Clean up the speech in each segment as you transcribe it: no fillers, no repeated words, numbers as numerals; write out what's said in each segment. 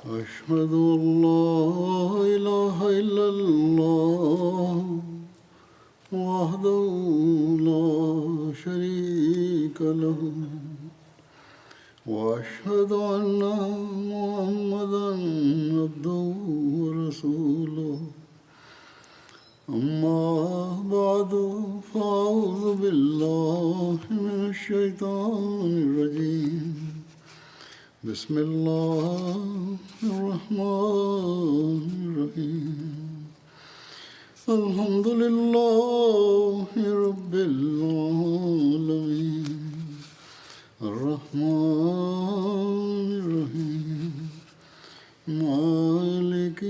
أشهد أن لا إله إلا الله وحده لا شريك له وأشهد أن محمدا عبده ورسوله أما بعد فأعوذ بالله من الشيطان الرجيم بسم الله الرحمن الرحيم الحمد لله رب العالمين الرحمن الرحيم مالك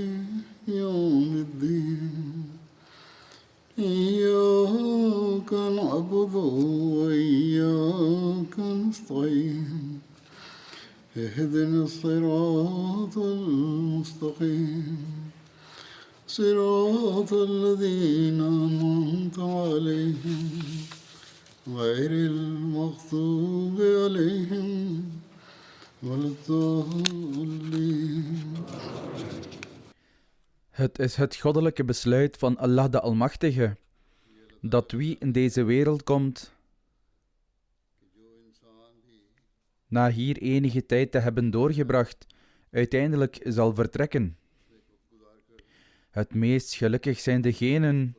يوم الدين إياك نعبد وإياك نستعين اهدنا الصراط المستقيم صراط الذين أنعمت عليهم غير المغضوب عليهم ولا الضالين. Het is het goddelijke besluit van Allah de Almachtige, dat wie in deze wereld komt, na hier enige tijd te hebben doorgebracht, uiteindelijk zal vertrekken. Het meest gelukkig zijn degenen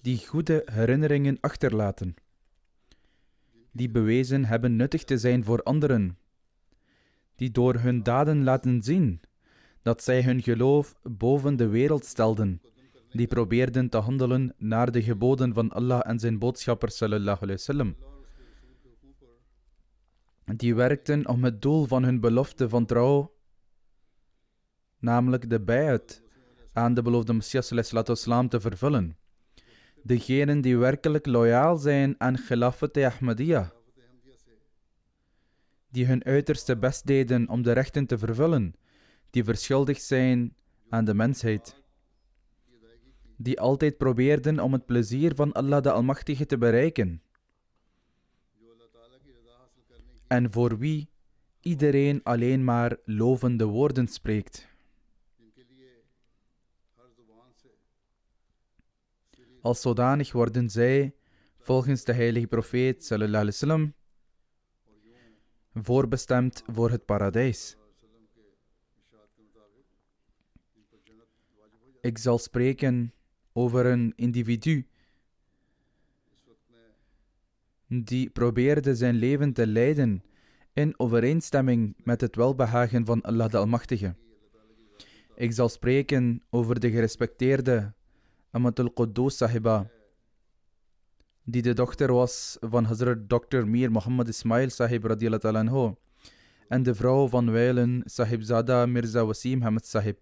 die goede herinneringen achterlaten, die bewezen hebben nuttig te zijn voor anderen, die door hun daden laten zien dat zij hun geloof boven de wereld stelden, die probeerden te handelen naar de geboden van Allah en zijn boodschapper sallallahu alaihi wasallam, die werkten om het doel van hun belofte van trouw, namelijk de bay'at aan de beloofde Messias sallallahu alaihi wasallam te vervullen. Degenen die werkelijk loyaal zijn aan Khilafat Ahmadiyya, die hun uiterste best deden om de rechten te vervullen, die verschuldigd zijn aan de mensheid, die altijd probeerden om het plezier van Allah de Almachtige te bereiken, en voor wie iedereen alleen maar lovende woorden spreekt. Als zodanig worden zij, volgens de heilige profeet sallallahu alaihi wasallam, voorbestemd voor het paradijs. Ik zal spreken over een individu die probeerde zijn leven te leiden in overeenstemming met het welbehagen van Allah de Almachtige. Ik zal spreken over de gerespecteerde Amatul Quddus Sahiba, die de dochter was van Hazrat Dr. Mir Muhammad Ismail Sahib radiyallahu ta'ala anhu en de vrouw van wijlen Sahibzada Mirza Wasim Ahmed Sahib.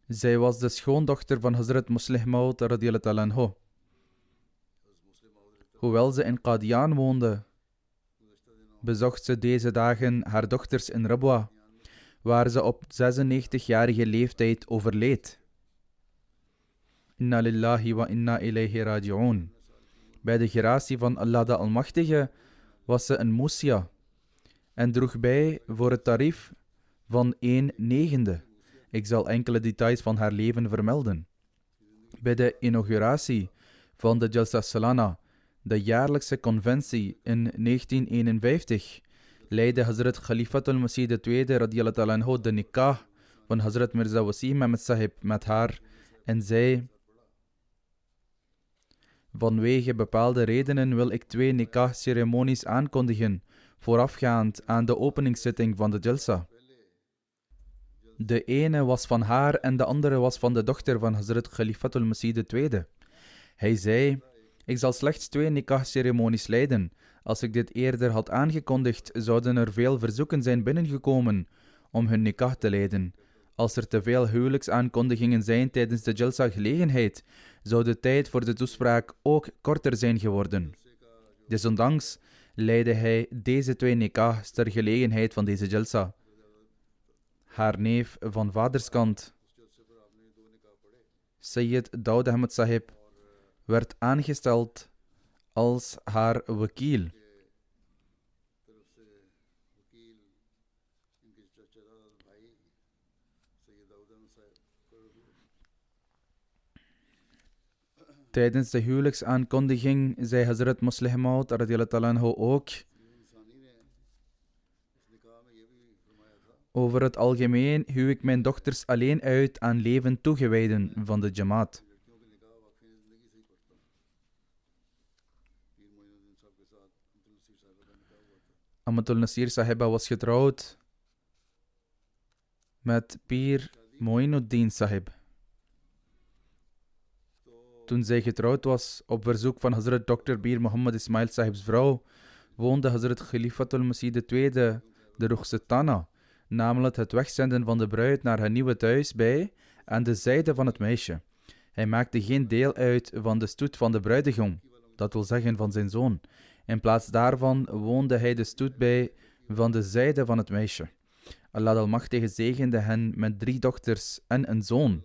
Zij was de schoondochter van Hazrat Muslih Maud radiyallahu ta'ala anhu. Hoewel ze in Qadian woonde, bezocht ze deze dagen haar dochters in Rabwa, waar ze op 96-jarige leeftijd overleed. Inna lillahi wa inna ilayhi raji'un. Bij de gratie van Allah de Almachtige was ze een Moesia en droeg bij voor het tarief van 1/9. Ik zal enkele details van haar leven vermelden. Bij de inauguratie van de Jalsa Salana, de jaarlijkse conventie in 1951, leidde Hazrat Khalifatul Masih II radiyallahu ta'ala anhu de nikah van Hazrat Mirza Wasim Ahmed Sahib met haar en zei: vanwege bepaalde redenen wil ik 2 nikah-ceremonies aankondigen, voorafgaand aan de openingszitting van de Jalsa. De ene was van haar en de andere was van de dochter van Hazrat Khalifatul Masih II. Hij zei: ik zal slechts 2 nikah-ceremonies leiden. Als ik dit eerder had aangekondigd, zouden er veel verzoeken zijn binnengekomen om hun nikah te leiden. Als er te veel huwelijksaankondigingen zijn tijdens de Jalsa-gelegenheid, zou de tijd voor de toespraak ook korter zijn geworden. Desondanks leidde hij deze 2 nikahs ter gelegenheid van deze Jalsa. Haar neef van vaderskant, Sayyid Daud Ahmed Sahib, werd aangesteld als haar wakiel. Tijdens de huwelijksaankondiging zei Hazrat Musleh Maud radiyallahu ta'ala anhu ook: over het algemeen huw ik mijn dochters alleen uit aan leven toegewijden van de Jamaat. Amatul Nasir Sahiba was getrouwd met Pir Moinuddin Sahib. Toen zij getrouwd was, op verzoek van Hazrat Dr. Pir Muhammad Ismail Sahib's vrouw, woonde Hazrat Khalifatul Masih II de Rukhsatana, namelijk het wegzenden van de bruid naar haar nieuwe thuis bij aan de zijde van het meisje. Hij maakte geen deel uit van de stoet van de bruidegom, dat wil zeggen van zijn zoon. In plaats daarvan woonde hij de stoet bij van de zijde van het meisje. Allah Almachtige zegende hen met 3 dochters en een zoon.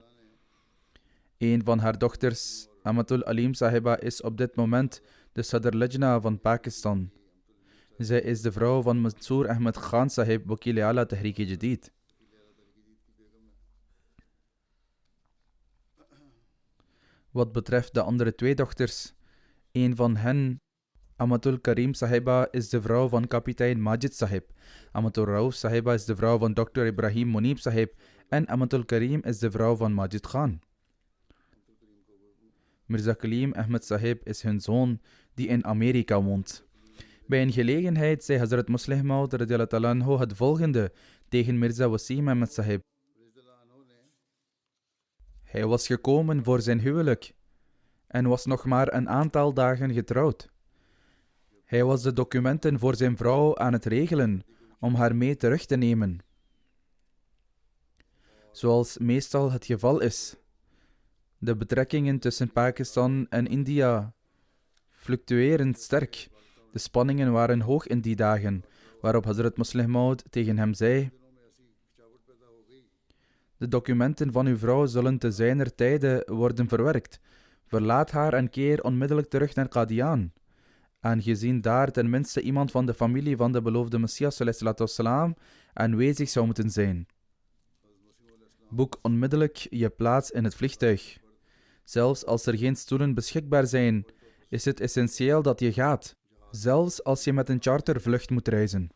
Een van haar dochters, Amatul Alim Sahiba, is op dit moment de Sadr Lajna van Pakistan. Zij is de vrouw van Mansoor Ahmed Khan Sahib, Wakil Ala Tehreek-e Jadid. Wat betreft de andere 2 dochters, een van hen, Amatul Karim Sahiba, is de vrouw van kapitein Majid Sahib. Amatul Rauf Sahiba is de vrouw van Dr. Ibrahim Munib Sahib en Amatul Karim is de vrouw van Majid Khan. Mirza Kaleem Ahmed Sahib is hun zoon die in Amerika woont. Bij een gelegenheid zei Hazrat Musleh Maud radiyallahu ta'ala anhu het volgende tegen Mirza Wasim Ahmed Sahib. Hij was gekomen voor zijn huwelijk en was nog maar een aantal dagen getrouwd. Hij was de documenten voor zijn vrouw aan het regelen om haar mee terug te nemen. Zoals meestal het geval is. De betrekkingen tussen Pakistan en India fluctueren sterk. De spanningen waren hoog in die dagen, waarop Hazrat Musleh Maud tegen hem zei: de documenten van uw vrouw zullen te zijner tijde worden verwerkt. Verlaat haar en keer onmiddellijk terug naar Qadian. Aangezien daar tenminste iemand van de familie van de beloofde Messias ﷺ aanwezig zou moeten zijn. Boek onmiddellijk je plaats in het vliegtuig. Zelfs als er geen stoelen beschikbaar zijn, is het essentieel dat je gaat. Zelfs als je met een chartervlucht moet reizen.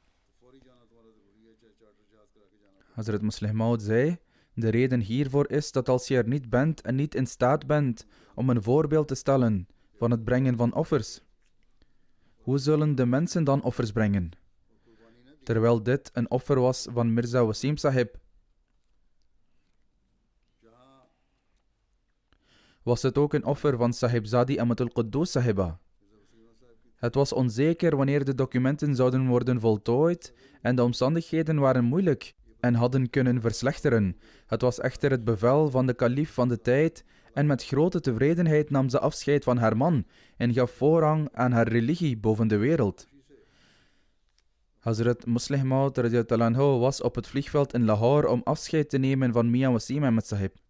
Hazrat Musleh Maud zei: de reden hiervoor is dat als je er niet bent en niet in staat bent om een voorbeeld te stellen van het brengen van offers, hoe zullen de mensen dan offers brengen? Terwijl dit een offer was van Mirza Wasim Sahib, was het ook een offer van Sahibzadi Amatul Quddus Sahiba. Het was onzeker wanneer de documenten zouden worden voltooid en de omstandigheden waren moeilijk en hadden kunnen verslechteren. Het was echter het bevel van de kalif van de tijd en met grote tevredenheid nam ze afscheid van haar man en gaf voorrang aan haar religie boven de wereld. Hazrat Musleh Maud radiyallahu anhu was op het vliegveld in Lahore om afscheid te nemen van Mian Wasim Ahmed Sahib.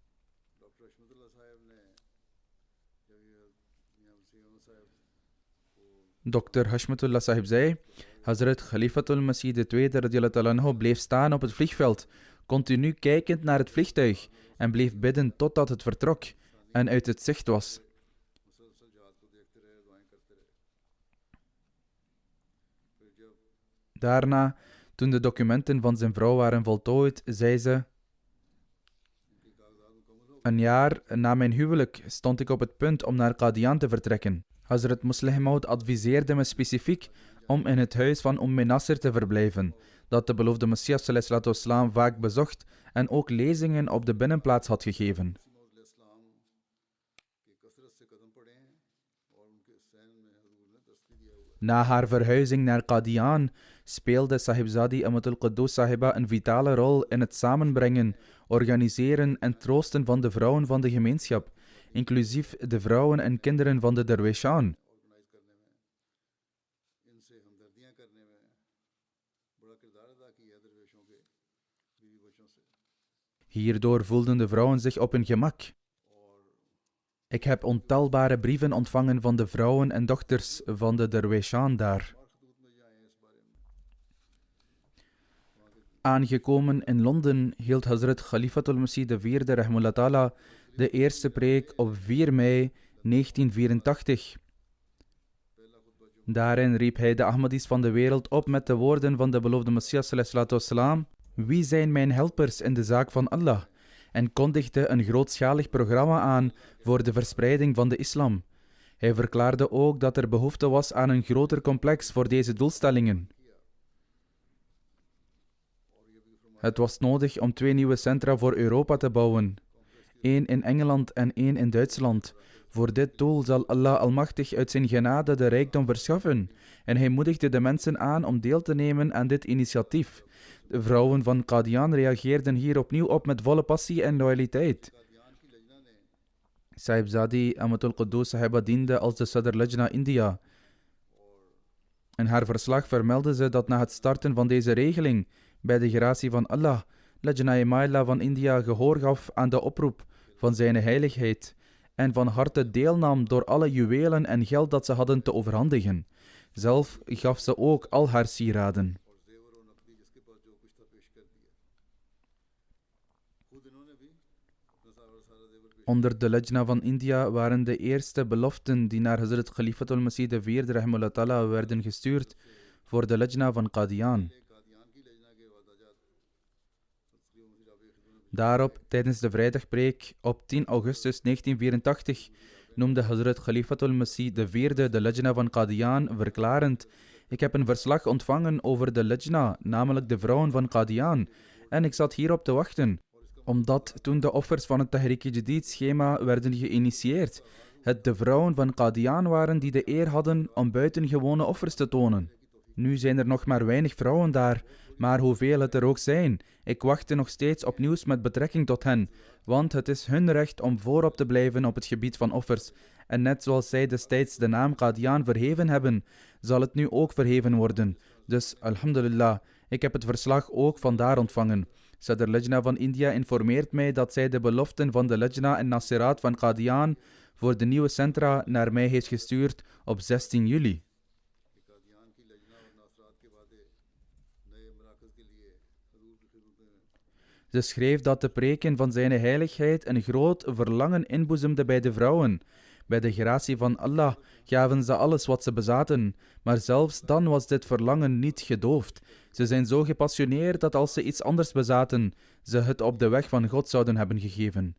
Dr. Hashmatullah Sahib zei: Hazrat Khalifatul Masih II radiyallahu anhu bleef staan op het vliegveld, continu kijkend naar het vliegtuig en bleef bidden totdat het vertrok en uit het zicht was. Daarna, toen de documenten van zijn vrouw waren voltooid, zei ze: een jaar na mijn huwelijk stond ik op het punt om naar Qadian te vertrekken. Hazrat Musleh Maud adviseerde me specifiek om in het huis van Nasr te verblijven, dat de beloofde Messias ﷺ vaak bezocht en ook lezingen op de binnenplaats had gegeven. Na haar verhuizing naar Qadian speelde Sahibzadi Amatul Quddus Sahiba een vitale rol in het samenbrengen, organiseren en troosten van de vrouwen van de gemeenschap, inclusief de vrouwen en kinderen van de derwishan. Hierdoor voelden de vrouwen zich op hun gemak. Ik heb ontelbare brieven ontvangen van de vrouwen en dochters van de derwishan daar. Aangekomen in Londen hield Hazrat Khalifatul Masih IV Rahimahullah Ta'ala de eerste preek op 4 mei 1984. Daarin riep hij de Ahmadis van de wereld op met de woorden van de beloofde Messias ﷺ: wie zijn mijn helpers in de zaak van Allah? En kondigde een grootschalig programma aan voor de verspreiding van de islam. Hij verklaarde ook dat er behoefte was aan een groter complex voor deze doelstellingen. Het was nodig om 2 nieuwe centra voor Europa te bouwen. 1 in Engeland en 1 in Duitsland. Voor dit doel zal Allah Almachtig uit zijn genade de rijkdom verschaffen. En hij moedigde de mensen aan om deel te nemen aan dit initiatief. De vrouwen van Qadian reageerden hier opnieuw op met volle passie en loyaliteit. Sahibzadi Amatul Quddus Sahiba diende als de Sadr Lajna India. In haar verslag vermeldde ze dat na het starten van deze regeling, bij de gratie van Allah, Lajna-e-Maila van India gehoor gaf aan de oproep van zijn heiligheid en van harte deelnam door alle juwelen en geld dat ze hadden te overhandigen. Zelf gaf ze ook al haar sieraden. Onder de Lajna van India waren de eerste beloften die naar Hazrat Khalifatul Masih IV Rahimahullah Ta'ala werden gestuurd voor de Lajna van Qadian. Daarop, tijdens de vrijdagpreek op 10 augustus 1984, noemde Hazrat Khalifatul Masih IV de Lajna van Qadian verklarend: ik heb een verslag ontvangen over de Lajna, namelijk de vrouwen van Qadian, en ik zat hierop te wachten, omdat toen de offers van het Tahrik-i-Jadid schema werden geïnitieerd, het de vrouwen van Qadian waren die de eer hadden om buitengewone offers te tonen. Nu zijn er nog maar weinig vrouwen daar, maar hoeveel het er ook zijn, ik wachtte nog steeds op nieuws met betrekking tot hen, want het is hun recht om voorop te blijven op het gebied van offers. En net zoals zij destijds de naam Qadian verheven hebben, zal het nu ook verheven worden. Dus, alhamdulillah, ik heb het verslag ook vandaar ontvangen. Sadr Lajna van India informeert mij dat zij de beloften van de Lajna en Nasirat van Qadian voor de nieuwe centra naar mij heeft gestuurd op 16 juli. Ze schreef dat de preken van zijn heiligheid een groot verlangen inboezemde bij de vrouwen. Bij de gratie van Allah gaven ze alles wat ze bezaten, maar zelfs dan was dit verlangen niet gedoofd. Ze zijn zo gepassioneerd dat als ze iets anders bezaten, ze het op de weg van God zouden hebben gegeven.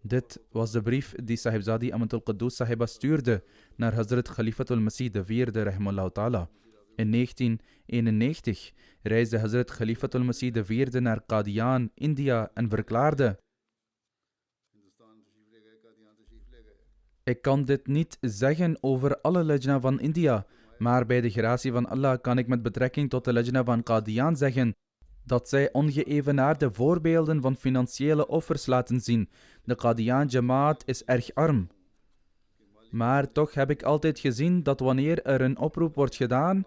Dit was de brief die Sahibzadi Amatul Quddus Sahiba stuurde naar Hazrat Khalifatul Masih IV Rahimahullah Ta'ala. In 1991 reisde Hazrat Khalifatul Masih IV naar Qadian, India en verklaarde: ik kan dit niet zeggen over alle Lajna van India, maar bij de gratie van Allah kan ik met betrekking tot de Lajna van Qadian zeggen dat zij ongeëvenaarde voorbeelden van financiële offers laten zien. De Qadian Jamaat is erg arm. Maar toch heb ik altijd gezien dat wanneer er een oproep wordt gedaan,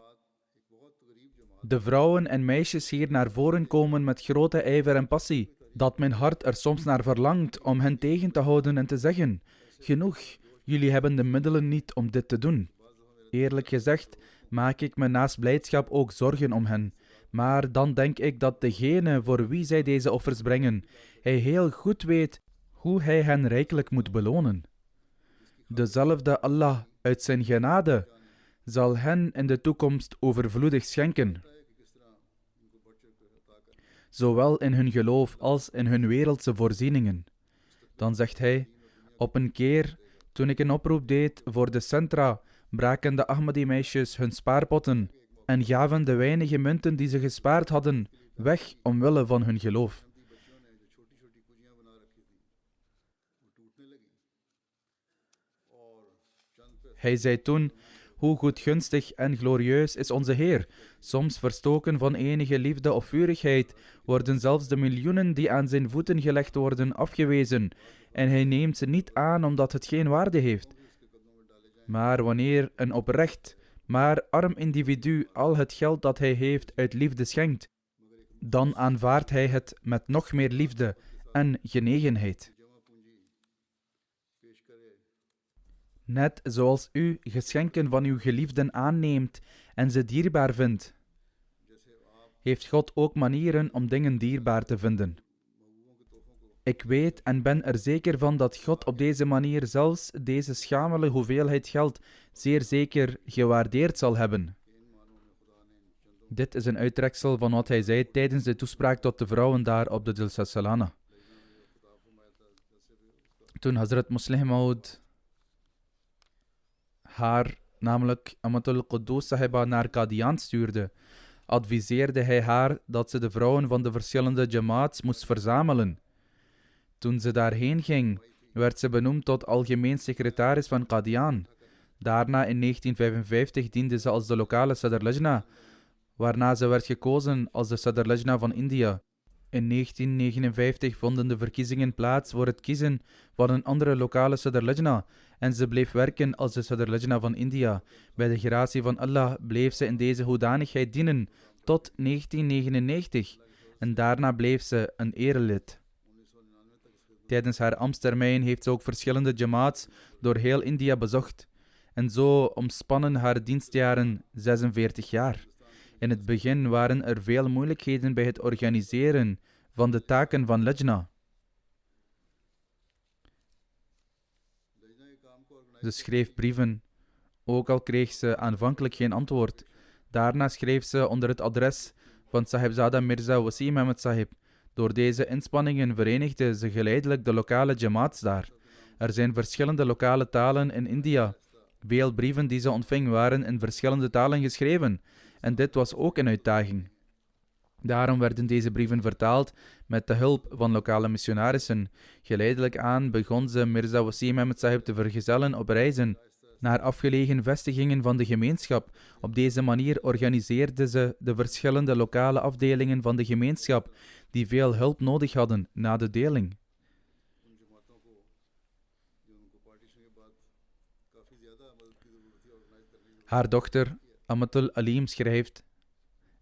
de vrouwen en meisjes hier naar voren komen met grote ijver en passie, dat mijn hart er soms naar verlangt om hen tegen te houden en te zeggen: genoeg, jullie hebben de middelen niet om dit te doen. Eerlijk gezegd maak ik me naast blijdschap ook zorgen om hen. Maar dan denk ik dat degene voor wie zij deze offers brengen, hij heel goed weet hoe hij hen rijkelijk moet belonen. Dezelfde Allah uit zijn genade zal hen in de toekomst overvloedig schenken, zowel in hun geloof als in hun wereldse voorzieningen. Dan zegt hij: op een keer, toen ik een oproep deed voor de centra, braken de Ahmadi-meisjes hun spaarpotten en gaven de weinige munten die ze gespaard hadden weg omwille van hun geloof. Hij zei toen: hoe goedgunstig en glorieus is onze Heer. Soms verstoken van enige liefde of vurigheid worden zelfs de miljoenen die aan zijn voeten gelegd worden afgewezen, en hij neemt ze niet aan omdat het geen waarde heeft. Maar wanneer een oprecht, maar arm individu al het geld dat hij heeft uit liefde schenkt, dan aanvaardt hij het met nog meer liefde en genegenheid. Net zoals u geschenken van uw geliefden aanneemt en ze dierbaar vindt, heeft God ook manieren om dingen dierbaar te vinden. Ik weet en ben er zeker van dat God op deze manier zelfs deze schamele hoeveelheid geld zeer zeker gewaardeerd zal hebben. Dit is een uittreksel van wat hij zei tijdens de toespraak tot de vrouwen daar op de Jalsa Salana. Toen Hazrat Musleh Maud haar, namelijk Amatul Quddus Sahiba, naar Qadian stuurde, adviseerde hij haar dat ze de vrouwen van de verschillende jamaats moest verzamelen. Toen ze daarheen ging, werd ze benoemd tot algemeen secretaris van Qadian. Daarna in 1955 diende ze als de lokale Sadr Lajna, waarna ze werd gekozen als de Sadr Lajna van India. In 1959 vonden de verkiezingen plaats voor het kiezen van een andere lokale Sadr Lajna en ze bleef werken als de Sadr Lajna van India. Bij de gratie van Allah bleef ze in deze hoedanigheid dienen tot 1999 en daarna bleef ze een erelid. Tijdens haar ambtstermijn heeft ze ook verschillende jamaats door heel India bezocht en zo omspannen haar dienstjaren 46 jaar. In het begin waren er veel moeilijkheden bij het organiseren van de taken van Lajna. Ze schreef brieven, ook al kreeg ze aanvankelijk geen antwoord. Daarna schreef ze onder het adres van Sahibzada Mirza Wasim Ahmed Sahib. Door deze inspanningen verenigde ze geleidelijk de lokale jamaats daar. Er zijn verschillende lokale talen in India. Veel brieven die ze ontving waren in verschillende talen geschreven. En dit was ook een uitdaging. Daarom werden deze brieven vertaald met de hulp van lokale missionarissen. Geleidelijk aan begon ze Mirza Wasim Ahmed Sahib te vergezellen op reizen naar afgelegen vestigingen van de gemeenschap. Op deze manier organiseerde ze de verschillende lokale afdelingen van de gemeenschap die veel hulp nodig hadden na de deling. Haar dochter Amatul Alim schrijft: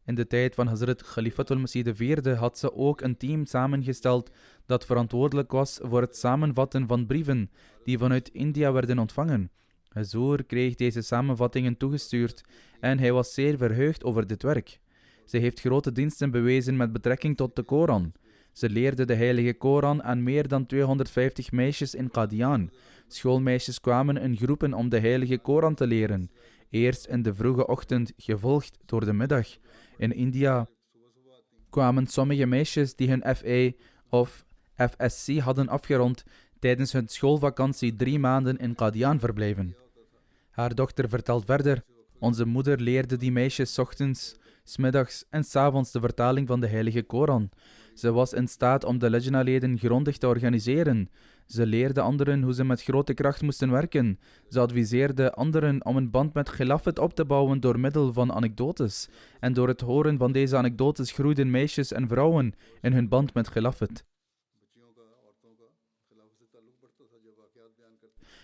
in de tijd van Hazrat Khalifatul Masih IV had ze ook een team samengesteld dat verantwoordelijk was voor het samenvatten van brieven die vanuit India werden ontvangen. Hazur kreeg deze samenvattingen toegestuurd en hij was zeer verheugd over dit werk. Ze heeft grote diensten bewezen met betrekking tot de Koran. Ze leerde de heilige Koran aan meer dan 250 meisjes in Qadian. Schoolmeisjes kwamen in groepen om de heilige Koran te leren. Eerst in de vroege ochtend, gevolgd door de middag. In India kwamen sommige meisjes die hun FA of FSC hadden afgerond tijdens hun schoolvakantie 3 maanden in Qadian verblijven. Haar dochter vertelt verder: onze moeder leerde die meisjes 's ochtends, 's middags en 's avonds de vertaling van de heilige Koran. Ze was in staat om de Lajna-leden grondig te organiseren. Ze leerde anderen hoe ze met grote kracht moesten werken. Ze adviseerde anderen om een band met Khilafat op te bouwen door middel van anekdotes. En door het horen van deze anekdotes groeiden meisjes en vrouwen in hun band met Khilafat.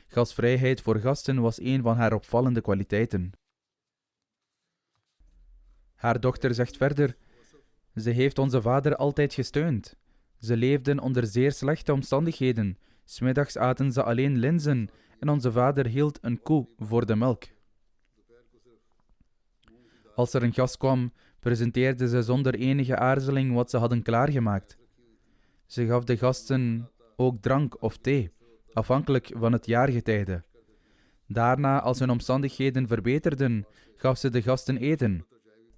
Gastvrijheid voor gasten was een van haar opvallende kwaliteiten. Haar dochter zegt verder: ze heeft onze vader altijd gesteund. Ze leefden onder zeer slechte omstandigheden. 's Middags aten ze alleen linzen en onze vader hield een koe voor de melk. Als er een gast kwam, presenteerde ze zonder enige aarzeling wat ze hadden klaargemaakt. Ze gaf de gasten ook drank of thee, afhankelijk van het jaargetijde. Daarna, als hun omstandigheden verbeterden, gaf ze de gasten eten.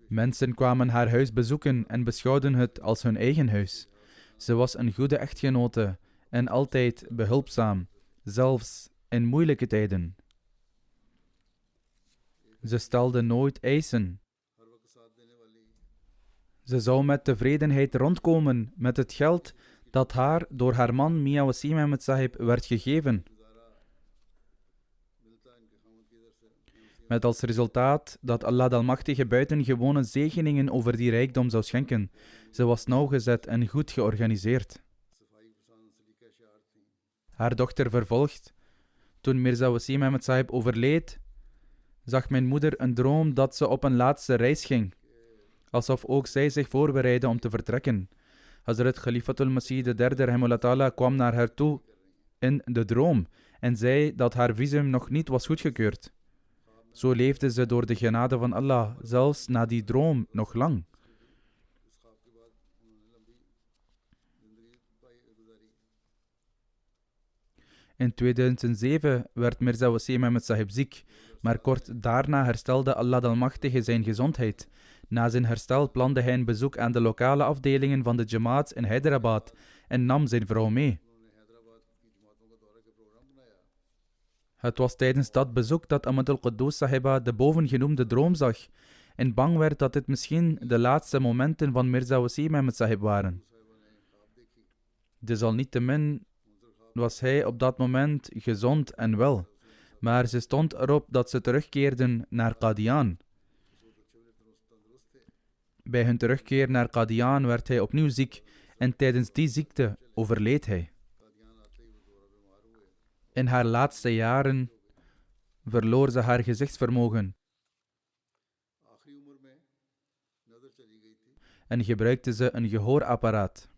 Mensen kwamen haar huis bezoeken en beschouwden het als hun eigen huis. Ze was een goede echtgenote en altijd behulpzaam, zelfs in moeilijke tijden. Ze stelde nooit eisen. Ze zou met tevredenheid rondkomen met het geld dat haar door haar man Mia Wasim Ahmed Sahib werd gegeven. Met als resultaat dat Allah de Almachtige buitengewone zegeningen over die rijkdom zou schenken. Ze was nauwgezet en goed georganiseerd. Haar dochter vervolgt: toen Mirza Wasim Ahmed Sahib overleed, zag mijn moeder een droom dat ze op een laatste reis ging, alsof ook zij zich voorbereidde om te vertrekken. Hazrat Khalifatul Masih III Rahimahullah Ta'ala kwam naar haar toe in de droom en zei dat haar visum nog niet was goedgekeurd. Zo leefde ze door de genade van Allah, zelfs na die droom, nog lang. In 2007 werd Mirza Wasim Ahmed Sahib ziek, maar kort daarna herstelde Allah de Almachtige zijn gezondheid. Na zijn herstel plande hij een bezoek aan de lokale afdelingen van de Jamaat in Hyderabad en nam zijn vrouw mee. Het was tijdens dat bezoek dat Ahmadul Quddus Sahiba de bovengenoemde droom zag en bang werd dat dit misschien de laatste momenten van Mirza Wasim Ahmed Sahib waren. Desalniettemin was hij op dat moment gezond en wel, maar ze stond erop dat ze terugkeerden naar Qadian. Bij hun terugkeer naar Qadian werd hij opnieuw ziek en tijdens die ziekte overleed hij. In haar laatste jaren verloor ze haar gezichtsvermogen en gebruikte ze een gehoorapparaat.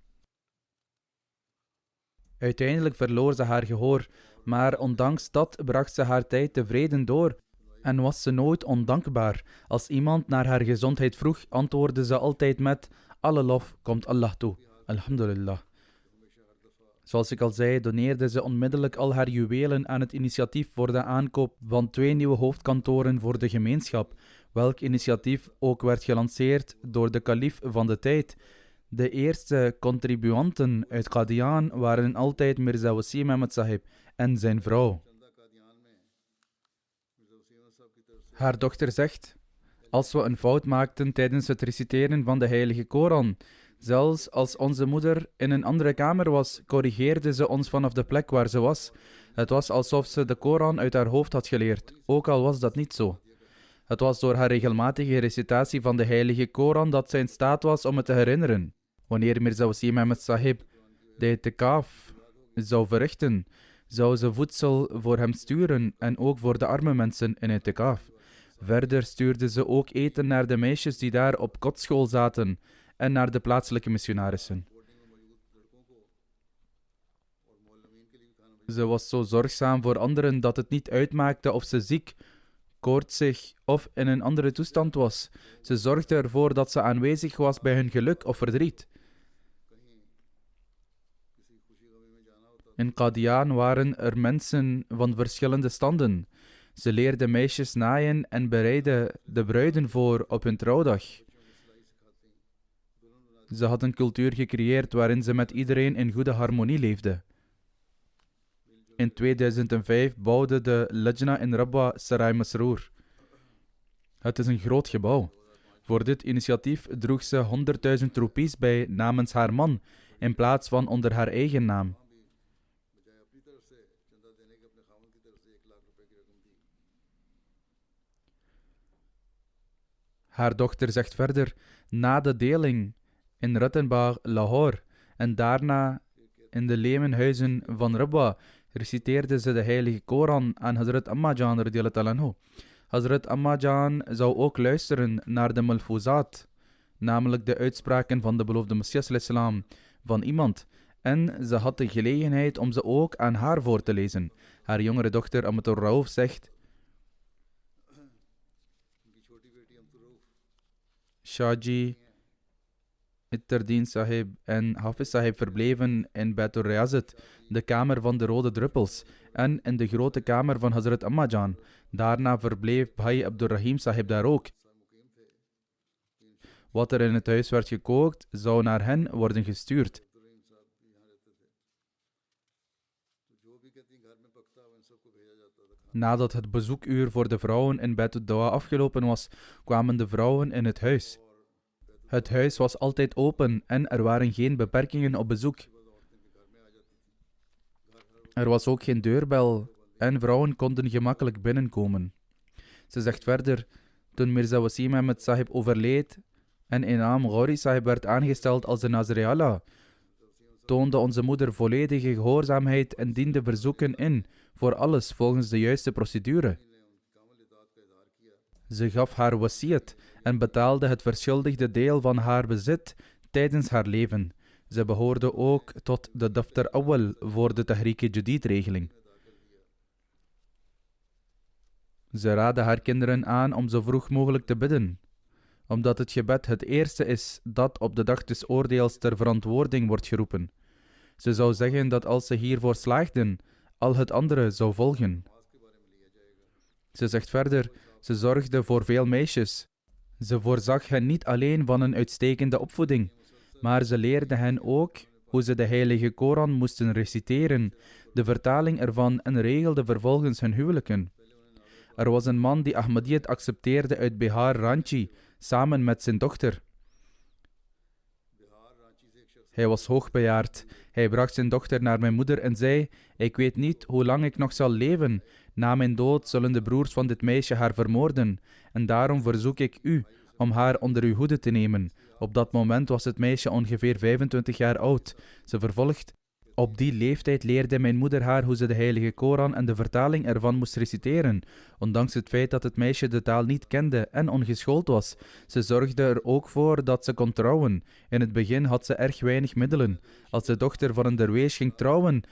Uiteindelijk verloor ze haar gehoor, maar ondanks dat bracht ze haar tijd tevreden door en was ze nooit ondankbaar. Als iemand naar haar gezondheid vroeg, antwoordde ze altijd met: alle lof komt Allah toe. Alhamdulillah. Zoals ik al zei, doneerde ze onmiddellijk al haar juwelen aan het initiatief voor de aankoop van 2 nieuwe hoofdkantoren voor de gemeenschap, welk initiatief ook werd gelanceerd door de kalif van de tijd. De eerste contribuanten uit Qadian waren altijd Mirza Wasim Ahmed Sahib en zijn vrouw. Haar dochter zegt: als we een fout maakten tijdens het reciteren van de heilige Koran, zelfs als onze moeder in een andere kamer was, corrigeerde ze ons vanaf de plek waar ze was. Het was alsof ze de Koran uit haar hoofd had geleerd, ook al was dat niet zo. Het was door haar regelmatige recitatie van de heilige Koran dat zij in staat was om het te herinneren. Wanneer Mirza Wasim Ahmed Sahib de itikaf zou verrichten, zou ze voedsel voor hem sturen en ook voor de arme mensen in itikaf. Verder stuurde ze ook eten naar de meisjes die daar op kotschool zaten en naar de plaatselijke missionarissen. Ze was zo zorgzaam voor anderen dat het niet uitmaakte of ze ziek, koortsig of in een andere toestand was. Ze zorgde ervoor dat ze aanwezig was bij hun geluk of verdriet. In Qadian waren er mensen van verschillende standen. Ze leerden meisjes naaien en bereidden de bruiden voor op hun trouwdag. Ze had een cultuur gecreëerd waarin ze met iedereen in goede harmonie leefde. In 2005 bouwde de Lajna in Rabwa Sarai Masroor. Het is een groot gebouw. Voor dit initiatief droeg ze 100.000 roepies bij namens haar man, in plaats van onder haar eigen naam. Haar dochter zegt verder: na de deling in Rattenbagh, Lahore en daarna in de lemenhuizen van Rabwa reciteerde ze de heilige Koran aan Hazrat Amma Jan radiyallahu anhu. Hazrat Amma Jan zou ook luisteren naar de malfuzat, namelijk de uitspraken van de beloofde Messias ﷺ van iemand, en ze had de gelegenheid om ze ook aan haar voor te lezen. Haar jongere dochter Amatul Rauf zegt: Shahji Itterdeen Sahib en Hafiz Sahib verbleven in Baitur Riyazat, de kamer van de rode druppels, en in de grote kamer van Hazrat Amma Jan. Daarna verbleef Bhai Abdurrahim Sahib daar ook. Wat er in het huis werd gekookt, zou naar hen worden gestuurd. Nadat het bezoekuur voor de vrouwen in Baitud Dawa afgelopen was, kwamen de vrouwen in het huis. Het huis was altijd open en er waren geen beperkingen op bezoek. Er was ook geen deurbel en vrouwen konden gemakkelijk binnenkomen. Ze zegt verder: toen Mirza Wasim Ahmed Sahib overleed en Inam Ghauri Sahib werd aangesteld als de Nazir Allah, toonde onze moeder volledige gehoorzaamheid en diende verzoeken in voor alles volgens de juiste procedure. Ze gaf haar wasiyat en betaalde het verschuldigde deel van haar bezit tijdens haar leven. Ze behoorde ook tot de Daftar Awal voor de Tahrik-e-Jadid-regeling. Ze raadde haar kinderen aan om zo vroeg mogelijk te bidden, omdat het gebed het eerste is dat op de dag des oordeels ter verantwoording wordt geroepen. Ze zou zeggen dat als ze hiervoor slaagden, Al het andere zou volgen. Ze zegt verder, ze zorgde voor veel meisjes. Ze voorzag hen niet alleen van een uitstekende opvoeding, maar ze leerde hen ook hoe ze de heilige Koran moesten reciteren, de vertaling ervan en regelde vervolgens hun huwelijken. Er was een man die Ahmadiyyat accepteerde uit Bihar Ranchi, samen met zijn dochter. Hij was hoogbejaard. Hij bracht zijn dochter naar mijn moeder en zei, ik weet niet hoe lang ik nog zal leven. Na mijn dood zullen de broers van dit meisje haar vermoorden. En daarom verzoek ik u om haar onder uw hoede te nemen. Op dat moment was het meisje ongeveer 25 jaar oud. Ze vervolgt, op die leeftijd leerde mijn moeder haar hoe ze de heilige Koran en de vertaling ervan moest reciteren, ondanks het feit dat het meisje de taal niet kende en ongeschoold was. Ze zorgde er ook voor dat ze kon trouwen. In het begin had ze erg weinig middelen. Als de dochter van een derwees ging trouwen,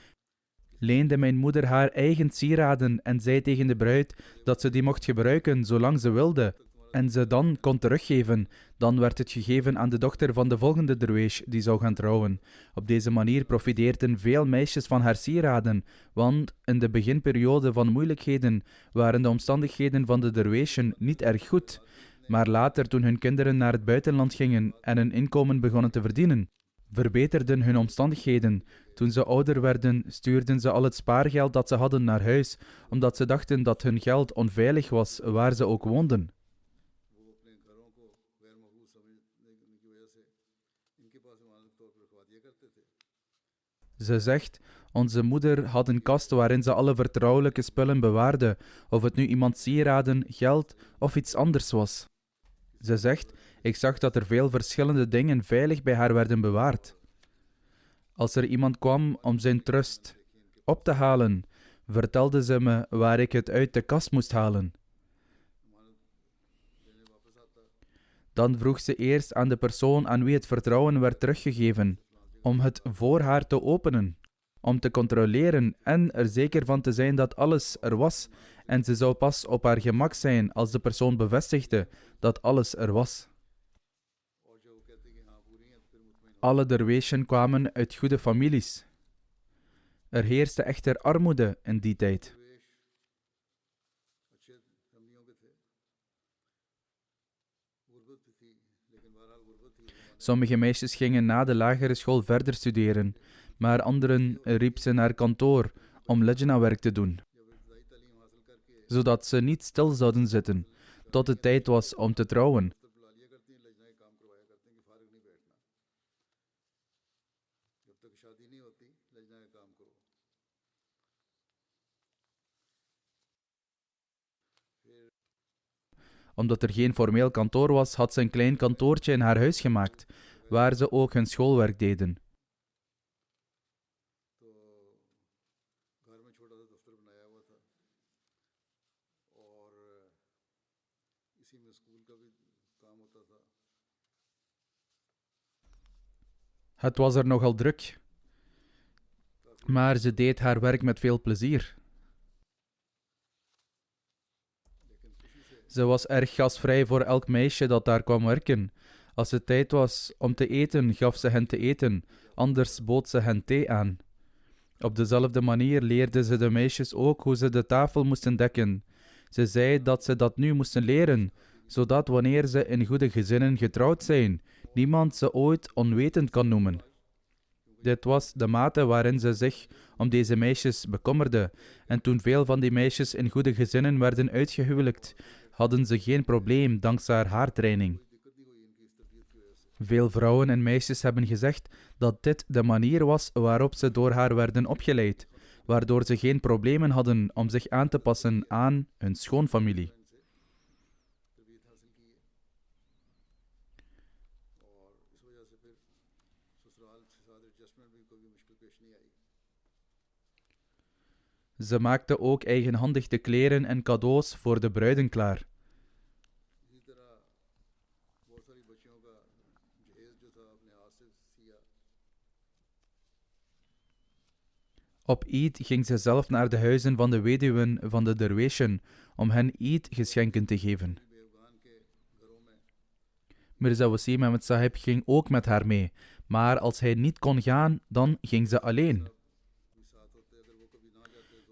leende mijn moeder haar eigen sieraden en zei tegen de bruid dat ze die mocht gebruiken zolang ze wilde en ze dan kon teruggeven. Dan werd het gegeven aan de dochter van de volgende derwees die zou gaan trouwen. Op deze manier profiteerden veel meisjes van haar sieraden, want in de beginperiode van moeilijkheden waren de omstandigheden van de derweesjen niet erg goed. Maar later, toen hun kinderen naar het buitenland gingen en een inkomen begonnen te verdienen, verbeterden hun omstandigheden. Toen ze ouder werden, stuurden ze al het spaargeld dat ze hadden naar huis, omdat ze dachten dat hun geld onveilig was waar ze ook woonden. Ze zegt, onze moeder had een kast waarin ze alle vertrouwelijke spullen bewaarde, of het nu iemand sieraden, geld of iets anders was. Ze zegt, ik zag dat er veel verschillende dingen veilig bij haar werden bewaard. Als er iemand kwam om zijn trust op te halen, vertelde ze me waar ik het uit de kast moest halen. Dan vroeg ze eerst aan de persoon aan wie het vertrouwen werd teruggegeven, om het voor haar te openen, om te controleren en er zeker van te zijn dat alles er was, en ze zou pas op haar gemak zijn als de persoon bevestigde dat alles er was. Alle derweesjen kwamen uit goede families. Er heerste echter armoede in die tijd. Sommige meisjes gingen na de lagere school verder studeren, maar anderen riep ze naar kantoor om lejna-werk te doen, zodat ze niet stil zouden zitten tot het tijd was om te trouwen. Omdat er geen formeel kantoor was, had ze een klein kantoortje in haar huis gemaakt, waar ze ook hun schoolwerk deden. Het was er nogal druk, maar ze deed haar werk met veel plezier. Ze was erg gastvrij voor elk meisje dat daar kwam werken. Als het tijd was om te eten, gaf ze hen te eten, anders bood ze hen thee aan. Op dezelfde manier leerde ze de meisjes ook hoe ze de tafel moesten dekken. Ze zei dat ze dat nu moesten leren, zodat wanneer ze in goede gezinnen getrouwd zijn, niemand ze ooit onwetend kan noemen. Dit was de mate waarin ze zich om deze meisjes bekommerde, en toen veel van die meisjes in goede gezinnen werden uitgehuwelijkt, hadden ze geen probleem dankzij haar haartraining. Veel vrouwen en meisjes hebben gezegd dat dit de manier was waarop ze door haar werden opgeleid, waardoor ze geen problemen hadden om zich aan te passen aan hun schoonfamilie. Ze maakte ook eigenhandig de kleren en cadeaus voor de bruiden klaar. Op Eid ging ze zelf naar de huizen van de weduwen van de derweesjen om hen Eid-geschenken te geven. Mirza Wasim Ahmed Sahib ging ook met haar mee, maar als hij niet kon gaan, dan ging ze alleen.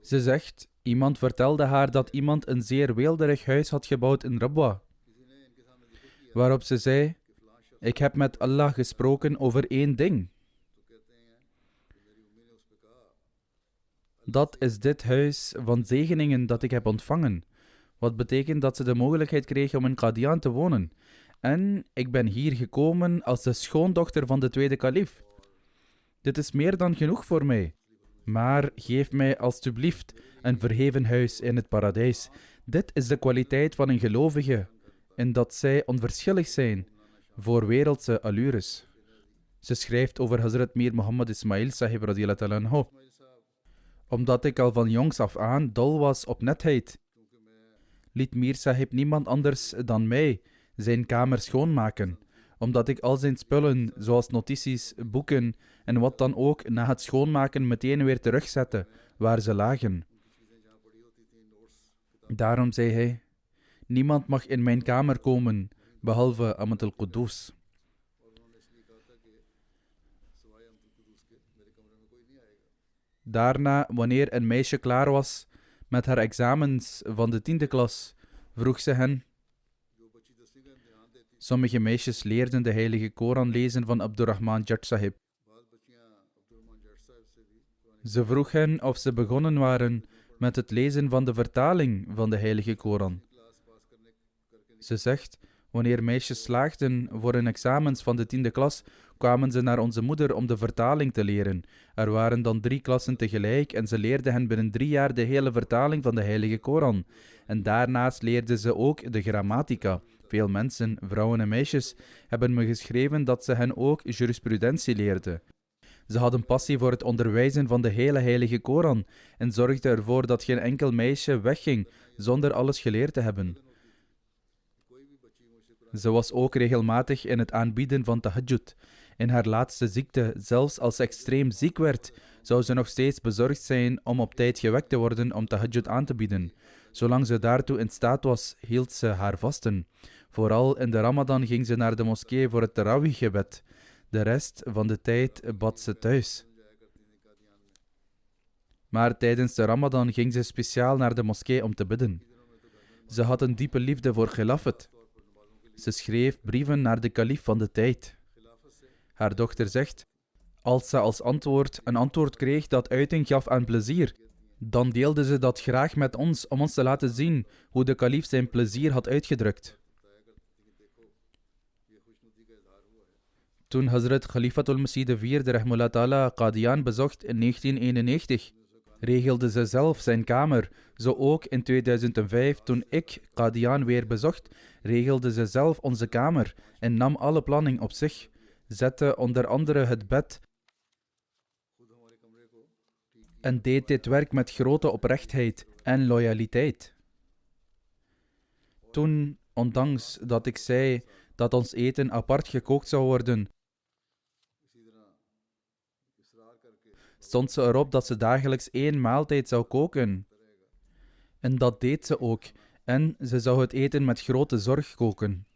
Ze zegt, iemand vertelde haar dat iemand een zeer weelderig huis had gebouwd in Rabwa. Waarop ze zei, ik heb met Allah gesproken over één ding. Dat is dit huis van zegeningen dat ik heb ontvangen. Wat betekent dat ze de mogelijkheid kreeg om in Qadian te wonen. En ik ben hier gekomen als de schoondochter van de tweede kalif. Dit is meer dan genoeg voor mij. Maar geef mij alstublieft een verheven huis in het paradijs. Dit is de kwaliteit van een gelovige, in dat zij onverschillig zijn voor wereldse allures. Ze schrijft over Hazrat Mir Muhammad Ismail Sahib radiyallahu anhu. Omdat ik al van jongs af aan dol was op netheid, liet Mir Sahib niemand anders dan mij zijn kamer schoonmaken, omdat ik al zijn spullen, zoals notities, boeken en wat dan ook, na het schoonmaken meteen weer terugzette waar ze lagen. Daarom zei hij, niemand mag in mijn kamer komen, behalve Amat al-Qudus. Daarna, wanneer een meisje klaar was met haar examens van de 10e klas, vroeg ze hen. Sommige meisjes leerden de heilige Koran lezen van Abdurrahman Jat Sahib. Ze vroeg hen of ze begonnen waren met het lezen van de vertaling van de heilige Koran. Ze zegt, wanneer meisjes slaagden voor hun examens van de 10e klas, kwamen ze naar onze moeder om de vertaling te leren. Er waren dan 3 klassen tegelijk en ze leerden hen binnen 3 jaar de hele vertaling van de heilige Koran. En daarnaast leerden ze ook de grammatica. Veel mensen, vrouwen en meisjes, hebben me geschreven dat ze hen ook jurisprudentie leerden. Ze hadden passie voor het onderwijzen van de hele heilige Koran en zorgden ervoor dat geen enkel meisje wegging zonder alles geleerd te hebben. Ze was ook regelmatig in het aanbieden van tahajjud. In haar laatste ziekte, zelfs als ze extreem ziek werd, zou ze nog steeds bezorgd zijn om op tijd gewekt te worden om tahajjud aan te bieden. Zolang ze daartoe in staat was, hield ze haar vasten. Vooral in de Ramadan ging ze naar de moskee voor het tarawih-gebed. De rest van de tijd bad ze thuis. Maar tijdens de Ramadan ging ze speciaal naar de moskee om te bidden. Ze had een diepe liefde voor Khilafat. Ze schreef brieven naar de kalif van de tijd. Haar dochter zegt, als ze als antwoord een antwoord kreeg dat uiting gaf aan plezier, dan deelde ze dat graag met ons om ons te laten zien hoe de kalif zijn plezier had uitgedrukt. Toen Hazrat Khalifatul Masih IV Rahmullah Ta'ala Qadian bezocht in 1991, regelde ze zelf zijn kamer. Zo ook in 2005, toen ik Qadian weer bezocht, regelde ze zelf onze kamer en nam alle planning op zich. Zette onder andere het bed en deed dit werk met grote oprechtheid en loyaliteit. Toen, ondanks dat ik zei dat ons eten apart gekookt zou worden, stond ze erop dat ze dagelijks 1 maaltijd zou koken. En dat deed ze ook. En ze zou het eten met grote zorg koken.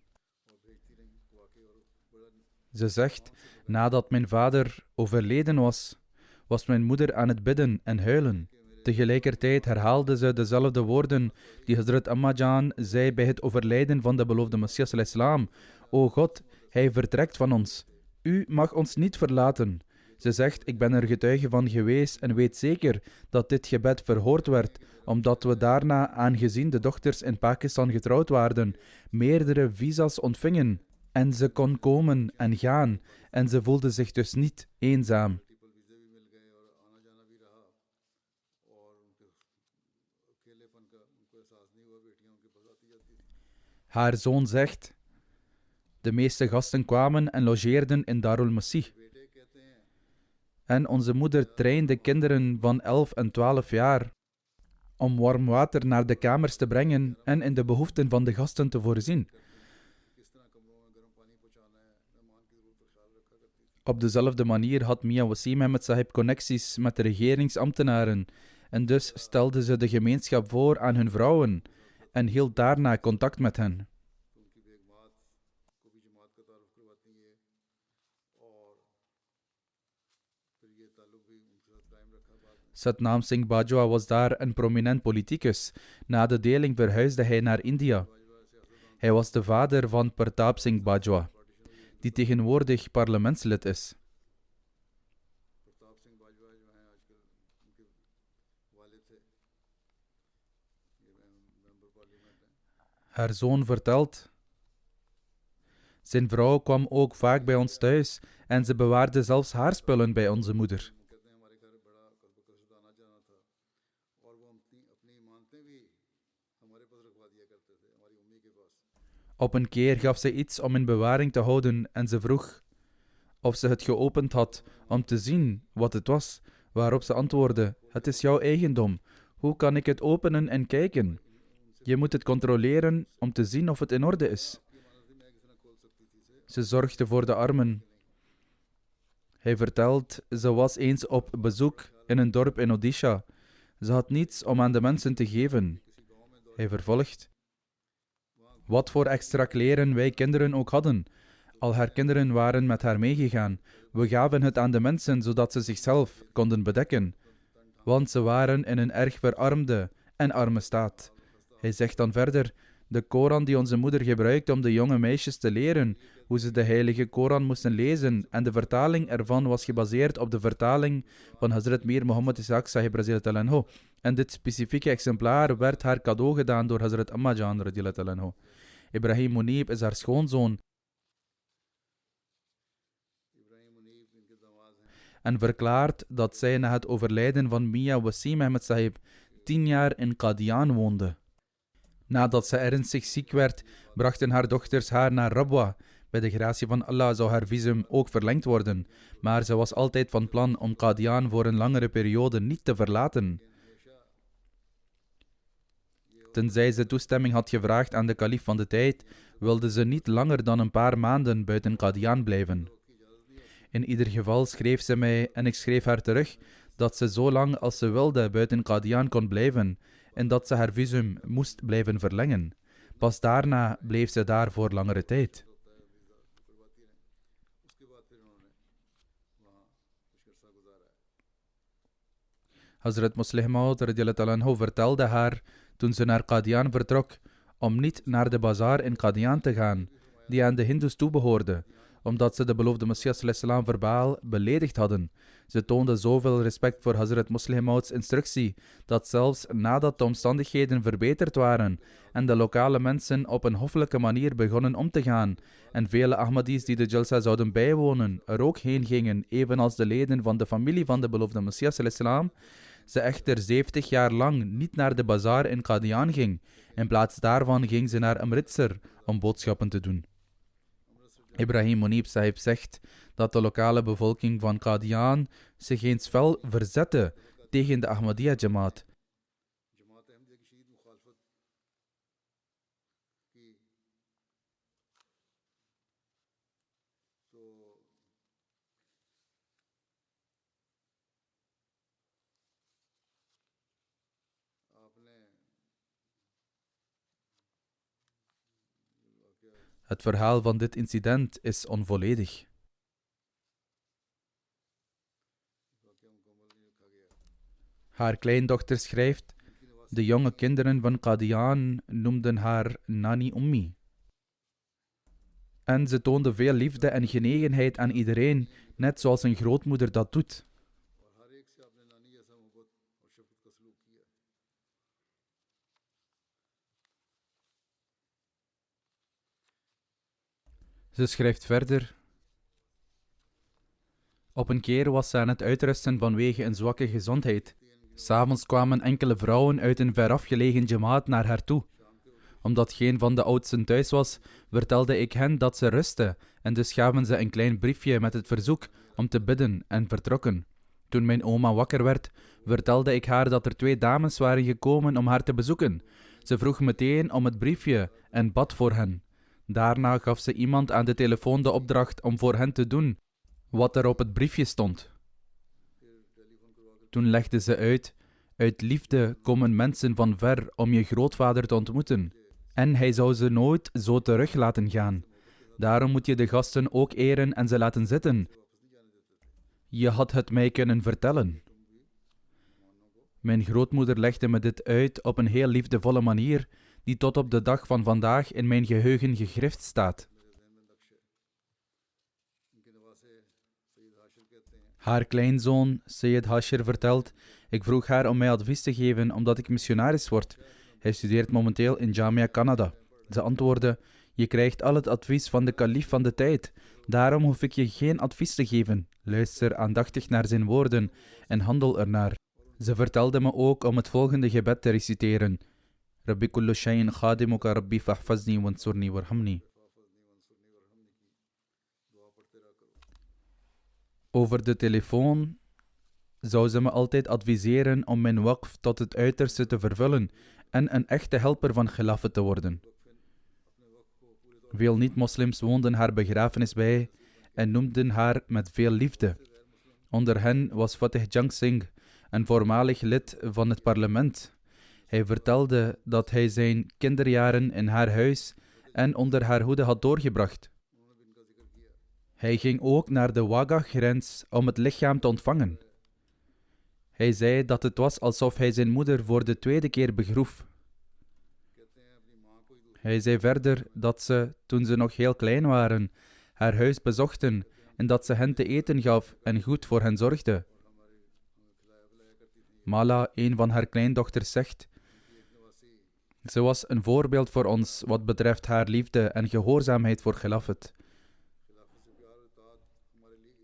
Ze zegt, nadat mijn vader overleden was, was mijn moeder aan het bidden en huilen. Tegelijkertijd herhaalde ze dezelfde woorden die Hazrat Ammajan zei bij het overlijden van de beloofde Messias al-Islam. O God, hij vertrekt van ons. U mag ons niet verlaten. Ze zegt, ik ben er getuige van geweest en weet zeker dat dit gebed verhoord werd, omdat we daarna, aangezien de dochters in Pakistan getrouwd waren, meerdere visa's ontvingen. En ze kon komen en gaan en ze voelde zich dus niet eenzaam. Haar zoon zegt, de meeste gasten kwamen en logeerden in Darul Masih. En onze moeder trainde kinderen van 11 en 12 jaar om warm water naar de kamers te brengen en in de behoeften van de gasten te voorzien. Op dezelfde manier had Mia Wasim Ahmed Sahib connecties met de regeringsambtenaren en dus stelde ze de gemeenschap voor aan hun vrouwen en hield daarna contact met hen. Satnam Singh Bajwa was daar een prominent politicus. Na de deling verhuisde hij naar India. Hij was de vader van Pratap Singh Bajwa, die tegenwoordig parlementslid is. Haar zoon vertelt: zijn vrouw kwam ook vaak bij ons thuis en ze bewaarde zelfs haar spullen bij onze moeder. Op een keer gaf ze iets om in bewaring te houden en ze vroeg of ze het geopend had om te zien wat het was, waarop ze antwoordde: het is jouw eigendom. Hoe kan ik het openen en kijken? Je moet het controleren om te zien of het in orde is. Ze zorgde voor de armen. Hij vertelt, ze was eens op bezoek in een dorp in Odisha. Ze had niets om aan de mensen te geven. Hij vervolgt: wat voor extra kleren wij kinderen ook hadden. Al haar kinderen waren met haar meegegaan. We gaven het aan de mensen, zodat ze zichzelf konden bedekken. Want ze waren in een erg verarmde en arme staat. Hij zegt dan verder: de Koran die onze moeder gebruikte om de jonge meisjes te leren hoe ze de heilige Koran moesten lezen, en de vertaling ervan was gebaseerd op de vertaling van Hazrat Mir Muhammad Ishaq Sahib radiyallahu anhu. En dit specifieke exemplaar werd haar cadeau gedaan door Hazrat Amma Jan radiyallahu anhu. Ibrahim Munib is haar schoonzoon en verklaart dat zij na het overlijden van Mia Wasim Ahmed Sahib 10 jaar in Qadian woonde. Nadat ze ernstig ziek werd, brachten haar dochters haar naar Rabwa. Bij de gratie van Allah zou haar visum ook verlengd worden, maar ze was altijd van plan om Qadian voor een langere periode niet te verlaten. Tenzij ze toestemming had gevraagd aan de kalif van de tijd, wilde ze niet langer dan een paar maanden buiten Qadian blijven. In ieder geval schreef ze mij en ik schreef haar terug dat ze zo lang als ze wilde buiten Qadian kon blijven en dat ze haar visum moest blijven verlengen. Pas daarna bleef ze daar voor langere tijd. Hazrat Muslih Maud radiyallahu anhu vertelde haar toen ze naar Qadian vertrok om niet naar de bazaar in Qadian te gaan, die aan de Hindoes toebehoorde, omdat ze de beloofde Messias ﷺ verbaal beledigd hadden. Ze toonde zoveel respect voor Hazrat Muslih Maud's instructie, dat zelfs nadat de omstandigheden verbeterd waren en de lokale mensen op een hoffelijke manier begonnen om te gaan, en vele Ahmadis die de Jalsa zouden bijwonen er ook heen gingen, evenals de leden van de familie van de beloofde Messias ﷺ, ze echter 70 jaar lang niet naar de bazaar in Qadian ging. In plaats daarvan ging ze naar Amritsar om boodschappen te doen. Ibrahim Munib Sahib zegt dat de lokale bevolking van Qadian zich eens fel verzette tegen de Ahmadiyya Jamaat. Het verhaal van dit incident is onvolledig. Haar kleindochter schrijft: de jonge kinderen van Qadian noemden haar Nani Ummi. En ze toonde veel liefde en genegenheid aan iedereen, net zoals een grootmoeder dat doet. Ze schrijft verder: op een keer was ze aan het uitrusten vanwege een zwakke gezondheid. 'S Avonds kwamen enkele vrouwen uit een verafgelegen jamaat naar haar toe. Omdat geen van de oudsten thuis was, vertelde ik hen dat ze rustte en dus gaven ze een klein briefje met het verzoek om te bidden en vertrokken. Toen mijn oma wakker werd, vertelde ik haar dat er 2 dames waren gekomen om haar te bezoeken. Ze vroeg meteen om het briefje en bad voor hen. Daarna gaf ze iemand aan de telefoon de opdracht om voor hen te doen wat er op het briefje stond. Toen legde ze uit liefde komen mensen van ver om je grootvader te ontmoeten. En hij zou ze nooit zo terug laten gaan. Daarom moet je de gasten ook eren en ze laten zitten. Je had het mij kunnen vertellen. Mijn grootmoeder legde me dit uit op een heel liefdevolle manier, die tot op de dag van vandaag in mijn geheugen gegrift staat. Haar kleinzoon, Syed Hashir, vertelt: ik vroeg haar om mij advies te geven omdat ik missionaris word. Hij studeert momenteel in Jamia Canada. Ze antwoordde: je krijgt al het advies van de kalif van de tijd. Daarom hoef ik je geen advies te geven. Luister aandachtig naar zijn woorden en handel ernaar. Ze vertelde me ook om het volgende gebed te reciteren: Rabbi kullu shay'in khadimuka rabbi fahfazni wansurni warhamni. Over de telefoon zou ze me altijd adviseren om mijn waqf tot het uiterste te vervullen en een echte helper van Khilafat te worden. Veel niet-moslims woonden haar begrafenis bij en noemden haar met veel liefde. Onder hen was Fateh Jang Singh, een voormalig lid van het parlement. Hij vertelde dat hij zijn kinderjaren in haar huis en onder haar hoede had doorgebracht. Hij ging ook naar de Wagah-grens om het lichaam te ontvangen. Hij zei dat het was alsof hij zijn moeder voor de tweede keer begroef. Hij zei verder dat ze, toen ze nog heel klein waren, haar huis bezochten en dat ze hen te eten gaf en goed voor hen zorgde. Mala, een van haar kleindochters, zegt: ze was een voorbeeld voor ons wat betreft haar liefde en gehoorzaamheid voor Khilafat.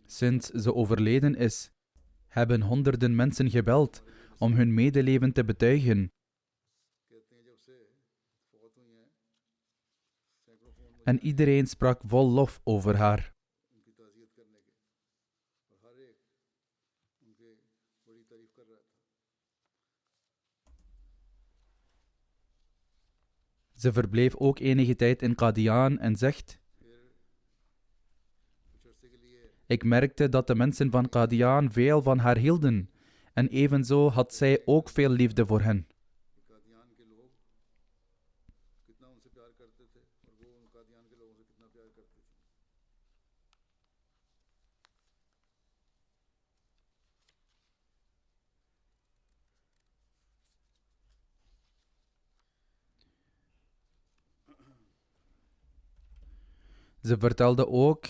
Sinds ze overleden is, hebben honderden mensen gebeld om hun medeleven te betuigen. En iedereen sprak vol lof over haar. Ze verbleef ook enige tijd in Qadian en zegt: ik merkte dat de mensen van Qadian veel van haar hielden en evenzo had zij ook veel liefde voor hen. Ze vertelde ook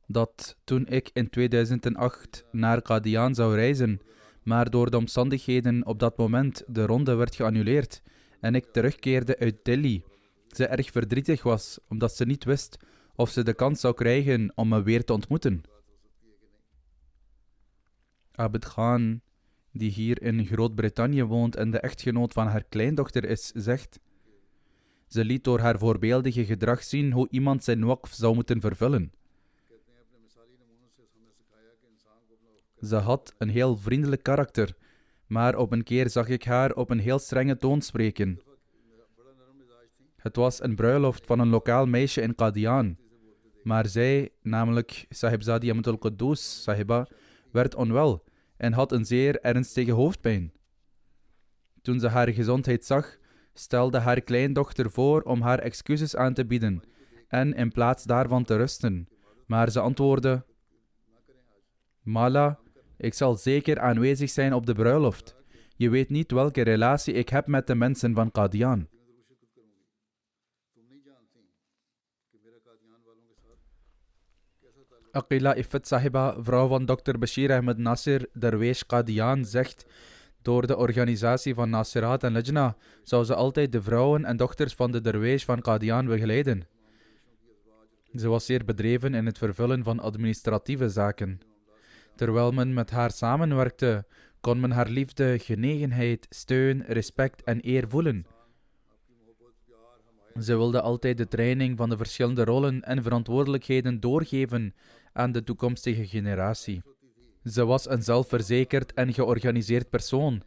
dat toen ik in 2008 naar Qadian zou reizen, maar door de omstandigheden op dat moment de ronde werd geannuleerd en ik terugkeerde uit Delhi, ze erg verdrietig was omdat ze niet wist of ze de kans zou krijgen om me weer te ontmoeten. Abid Khan, die hier in Groot-Brittannië woont en de echtgenoot van haar kleindochter is, zegt: ze liet door haar voorbeeldige gedrag zien hoe iemand zijn waqf zou moeten vervullen. Ze had een heel vriendelijk karakter, maar op een keer zag ik haar op een heel strenge toon spreken. Het was een bruiloft van een lokaal meisje in Qadian, maar zij, namelijk Sahibzadi Amatul Quddus Sahiba, werd onwel en had een zeer ernstige hoofdpijn. Toen ze haar gezondheid zag, stelde haar kleindochter voor om haar excuses aan te bieden en in plaats daarvan te rusten, maar ze antwoordde: Mala, ik zal zeker aanwezig zijn op de bruiloft. Je weet niet welke relatie ik heb met de mensen van Qadian. Aqila Ifat Sahiba, vrouw van Dr. Bashir Ahmed Nasir, Darwesh Qadian, zegt: door de organisatie van Nasirat en Lajna zou ze altijd de vrouwen en dochters van de Darwesh van Qadian begeleiden. Ze was zeer bedreven in het vervullen van administratieve zaken. Terwijl men met haar samenwerkte, kon men haar liefde, genegenheid, steun, respect en eer voelen. Ze wilde altijd de training van de verschillende rollen en verantwoordelijkheden doorgeven aan de toekomstige generatie. Ze was een zelfverzekerd en georganiseerd persoon.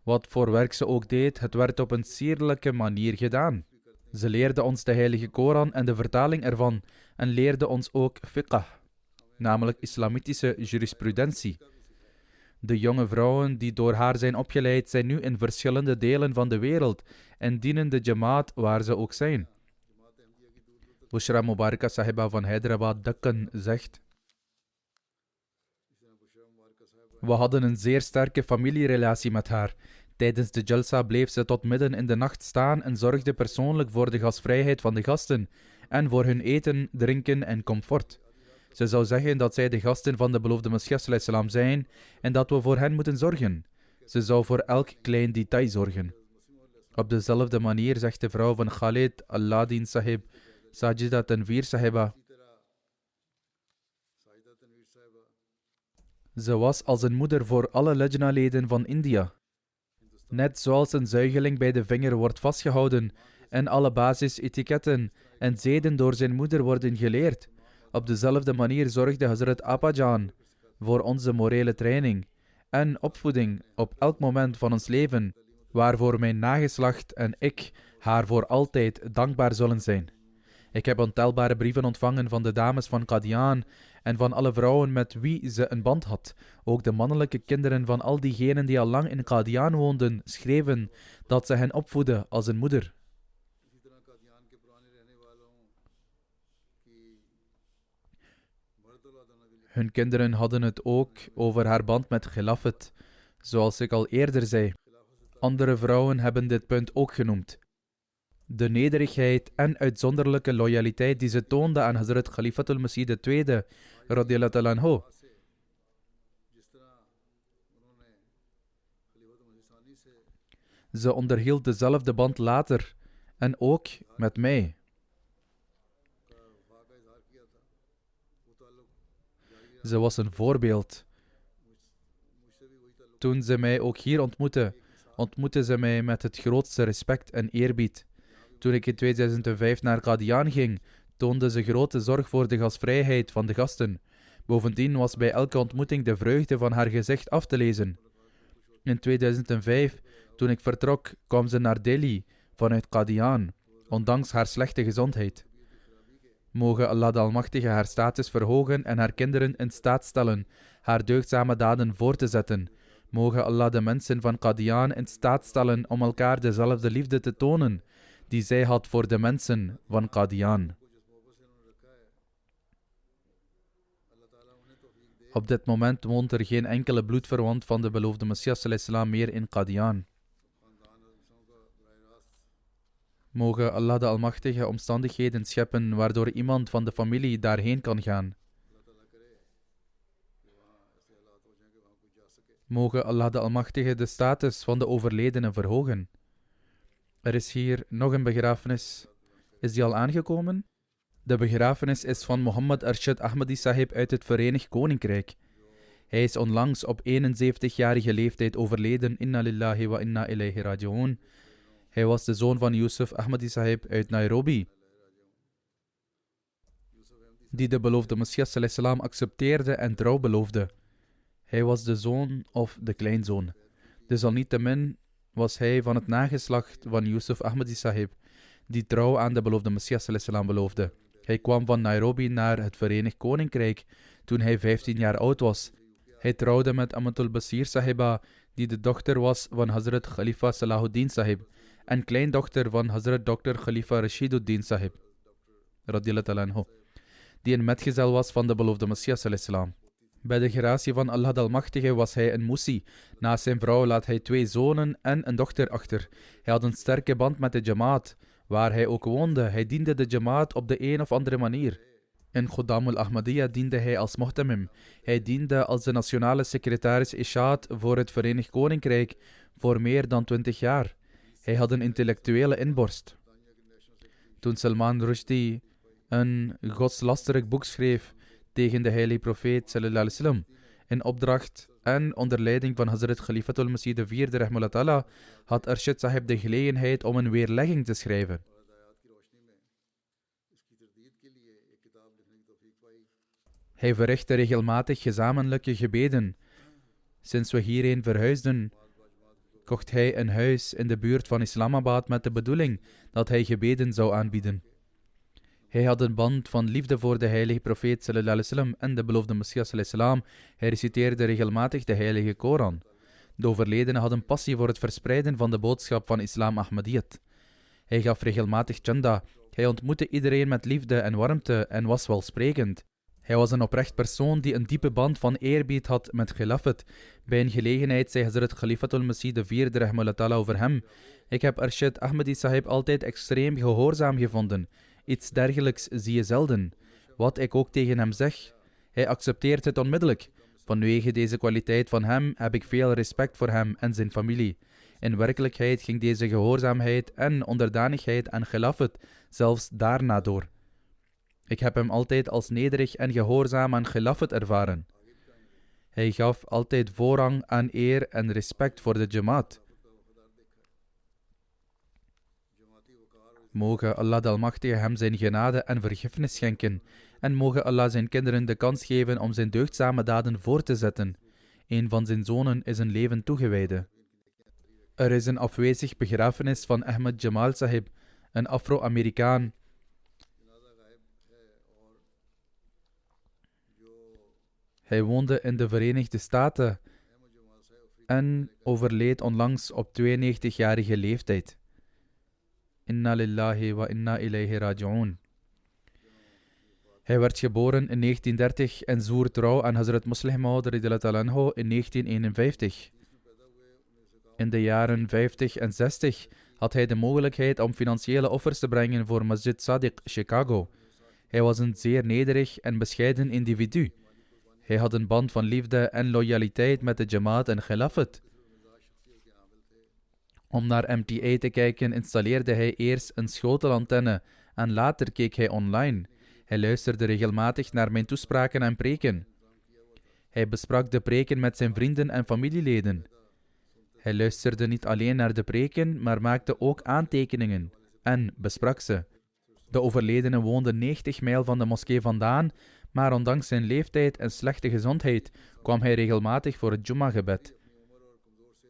Wat voor werk ze ook deed, het werd op een sierlijke manier gedaan. Ze leerde ons de Heilige Koran en de vertaling ervan en leerde ons ook fiqh, namelijk islamitische jurisprudentie. De jonge vrouwen die door haar zijn opgeleid zijn nu in verschillende delen van de wereld en dienen de Jamaat waar ze ook zijn. Bushra Mubaraka Sahiba van Hyderabad, Dakkan, zegt: We hadden een zeer sterke familierelatie met haar. Tijdens de jalsa bleef ze tot midden in de nacht staan en zorgde persoonlijk voor de gastvrijheid van de gasten en voor hun eten, drinken en comfort. Ze zou zeggen dat zij de gasten van de beloofde Messias ﷺ zijn en dat we voor hen moeten zorgen. Ze zou voor elk klein detail zorgen. Op dezelfde manier zegt de vrouw van Khalid Alladin Sahib, Sajida Tanveer Sahiba. Ze was als een moeder voor alle Lajna-leden van India. Net zoals een zuigeling bij de vinger wordt vastgehouden en alle basisetiketten en zeden door zijn moeder worden geleerd. Op dezelfde manier zorgde Hazrat Appajan voor onze morele training en opvoeding op elk moment van ons leven, waarvoor mijn nageslacht en ik haar voor altijd dankbaar zullen zijn. Ik heb ontelbare brieven ontvangen van de dames van Qadian en van alle vrouwen met wie ze een band had. Ook de mannelijke kinderen van al diegenen die al lang in Qadian woonden, schreven dat ze hen opvoedde als een moeder. Hun kinderen hadden het ook over haar band met Khilafat, zoals ik al eerder zei. Andere vrouwen hebben dit punt ook genoemd. De nederigheid en uitzonderlijke loyaliteit die ze toonde aan Hazrat Khalifatul Masih II, radiyallahu anhu. Ze onderhield dezelfde band later en ook met mij. Ze was een voorbeeld. Toen ze mij ook hier ontmoette ze mij met het grootste respect en eerbied. Toen ik in 2005 naar Qadian ging, toonde ze grote zorg voor de gastvrijheid van de gasten. Bovendien was bij elke ontmoeting de vreugde van haar gezicht af te lezen. In 2005, toen ik vertrok, kwam ze naar Delhi vanuit Qadian, ondanks haar slechte gezondheid. Mogen Allah de Almachtige haar status verhogen en haar kinderen in staat stellen haar deugdzame daden voor te zetten. Mogen Allah de mensen van Qadian in staat stellen om elkaar dezelfde liefde te tonen die zij had voor de mensen van Qadian. Op dit moment woont er geen enkele bloedverwant van de beloofde Messias ﷺ meer in Qadian. Mogen Allah de Almachtige omstandigheden scheppen waardoor iemand van de familie daarheen kan gaan. Mogen Allah de Almachtige de status van de overledene verhogen. Er is hier nog een begrafenis. Is die al aangekomen? De begrafenis is van Mohammed Arshad Ahmadi Sahib uit het Verenigd Koninkrijk. Hij is onlangs op 71-jarige leeftijd overleden. Inna lillahi wa inna ilayhi raji'un. Hij was de zoon van Yusuf Ahmadi Sahib uit Nairobi, die de beloofde Messias ﷺ accepteerde en trouw beloofde. Hij was de zoon of de kleinzoon. Desalniettemin was hij van het nageslacht van Yusuf Ahmadi Sahib, die trouw aan de beloofde Messias ﷺ beloofde. Hij kwam van Nairobi naar het Verenigd Koninkrijk toen hij 15 jaar oud was. Hij trouwde met Amatul Basir Sahiba, die de dochter was van Hazrat Khalifa Salahuddin Sahib en kleindochter van Hazrat Dr. Khalifa Rashiduddin Sahib, radiyallahu anhu, die een metgezel was van de beloofde Messias ﷺ. Bij de gratie van Allah de Almachtige was hij een Musi. Naast zijn vrouw laat hij 2 zonen en een dochter achter. Hij had een sterke band met de Jamaat, waar hij ook woonde. Hij diende de Jamaat op de een of andere manier. In Khuddamul Ahmadiyya diende hij als Muhtamim. Hij diende als de nationale secretaris Ishaat voor het Verenigd Koninkrijk voor meer dan 20 jaar. Hij had een intellectuele inborst. Toen Salman Rushdie een godslasterlijk boek schreef tegen de heilige profeet sallallahu alaihi wasallam, in opdracht en onder leiding van Hazrat Khalifatul Masih IV rahimahullah ta'ala, had Arshad Sahib de gelegenheid om een weerlegging te schrijven. Hij verrichtte regelmatig gezamenlijke gebeden. Sinds we hierheen verhuisden, kocht hij een huis in de buurt van Islamabad met de bedoeling dat hij gebeden zou aanbieden. Hij had een band van liefde voor de heilige profeet sallallahu alaihi wasallam en de beloofde Messias sallallahu alaihi wasallam. Hij reciteerde regelmatig de heilige Koran. De overledene had een passie voor het verspreiden van de boodschap van Islam Ahmadiyyat. Hij gaf regelmatig chanda. Hij ontmoette iedereen met liefde en warmte en was welsprekend. Hij was een oprecht persoon die een diepe band van eerbied had met Khilafat. Bij een gelegenheid zei Hazrat Khalifatul Masih IV rahimahullah ta'ala over hem: ik heb Arshad Ahmadi Sahib altijd extreem gehoorzaam gevonden. Iets dergelijks zie je zelden. Wat ik ook tegen hem zeg, hij accepteert het onmiddellijk. Vanwege deze kwaliteit van hem heb ik veel respect voor hem en zijn familie. In werkelijkheid ging deze gehoorzaamheid en onderdanigheid aan Khilafat zelfs daarna door. Ik heb hem altijd als nederig en gehoorzaam aan Khilafat ervaren. Hij gaf altijd voorrang aan eer en respect voor de Jamaat. Mogen Allah de Almachtige hem zijn genade en vergiffenis schenken en mogen Allah zijn kinderen de kans geven om zijn deugdzame daden voor te zetten. Een van zijn zonen is een leven toegewijde. Er is een afwezig begrafenis van Ahmad Jamal Sahib, een Afro-Amerikaan. Hij woonde in de Verenigde Staten en overleed onlangs op 92-jarige leeftijd. Inna lillahi wa inna ilayhi raji'un. Hij werd geboren in 1930 en zwoer trouw aan Hazrat Muslih Maud radhiyallahu anhu in 1951. In de jaren 50 en 60 had hij de mogelijkheid om financiële offers te brengen voor Masjid Sadiq, Chicago. Hij was een zeer nederig en bescheiden individu. Hij had een band van liefde en loyaliteit met de Jamaat en Khilafat. Om naar MTA te kijken installeerde hij eerst een schotelantenne en later keek hij online. Hij luisterde regelmatig naar mijn toespraken en preken. Hij besprak de preken met zijn vrienden en familieleden. Hij luisterde niet alleen naar de preken, maar maakte ook aantekeningen en besprak ze. De overledene woonde 90 mijl van de moskee vandaan, maar ondanks zijn leeftijd en slechte gezondheid kwam hij regelmatig voor het Jumma-gebed.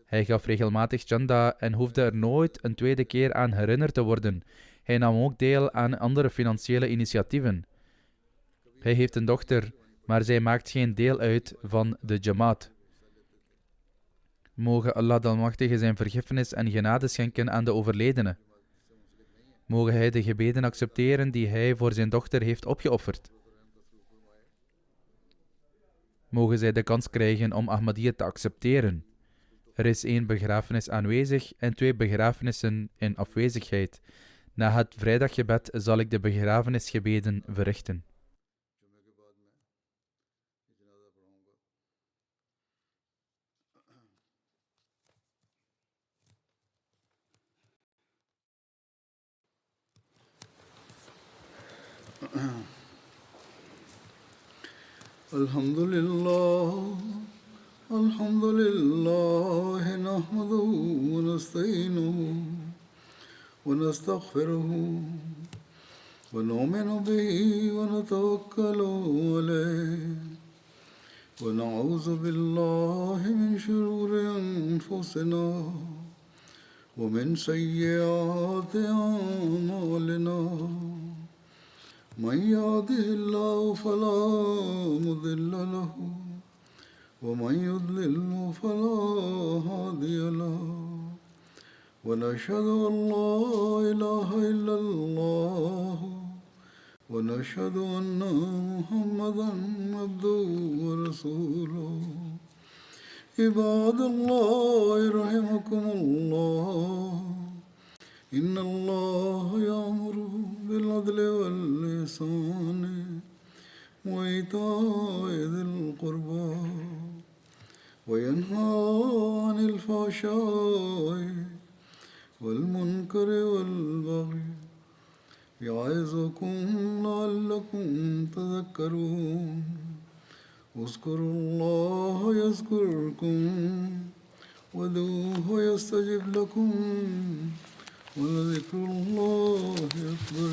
Hij gaf regelmatig chanda en hoefde er nooit een tweede keer aan herinnerd te worden. Hij nam ook deel aan andere financiële initiatieven. Hij heeft een dochter, maar zij maakt geen deel uit van de Jamaat. Mogen Allah de Almachtige zijn vergiffenis en genade schenken aan de overledene. Mogen hij de gebeden accepteren die hij voor zijn dochter heeft opgeofferd. Mogen zij de kans krijgen om Ahmadiyya te accepteren. Er is 1 begrafenis aanwezig en 2 begrafenissen in afwezigheid. Na het vrijdaggebed zal ik de begrafenisgebeden verrichten. Alhamdulillah, alhamdulillah, nahmaduhu wa nasta'inuhu wa nastaghfiruhu wa nu'minu bihi wa natawakkalu alayhi wa na'udhu billahi min shururi anfusina wa min sayyiati a'malina. من يهده الله فلا مضل له ومن يضلل فلا هادي له ونشهد أن لا إله إلا الله ونشهد أن محمدا عبده ورسوله عباد الله رحمكم الله إن الله يأمر بالعدل والإحسان وإيتاء ذي القربى وينهى عن الفحشاء والمنكر والبغي يعظكم لعلكم تذكرون اذكروا الله يذكركم وادعوه يستجب لكم ولذكر الله أكبر.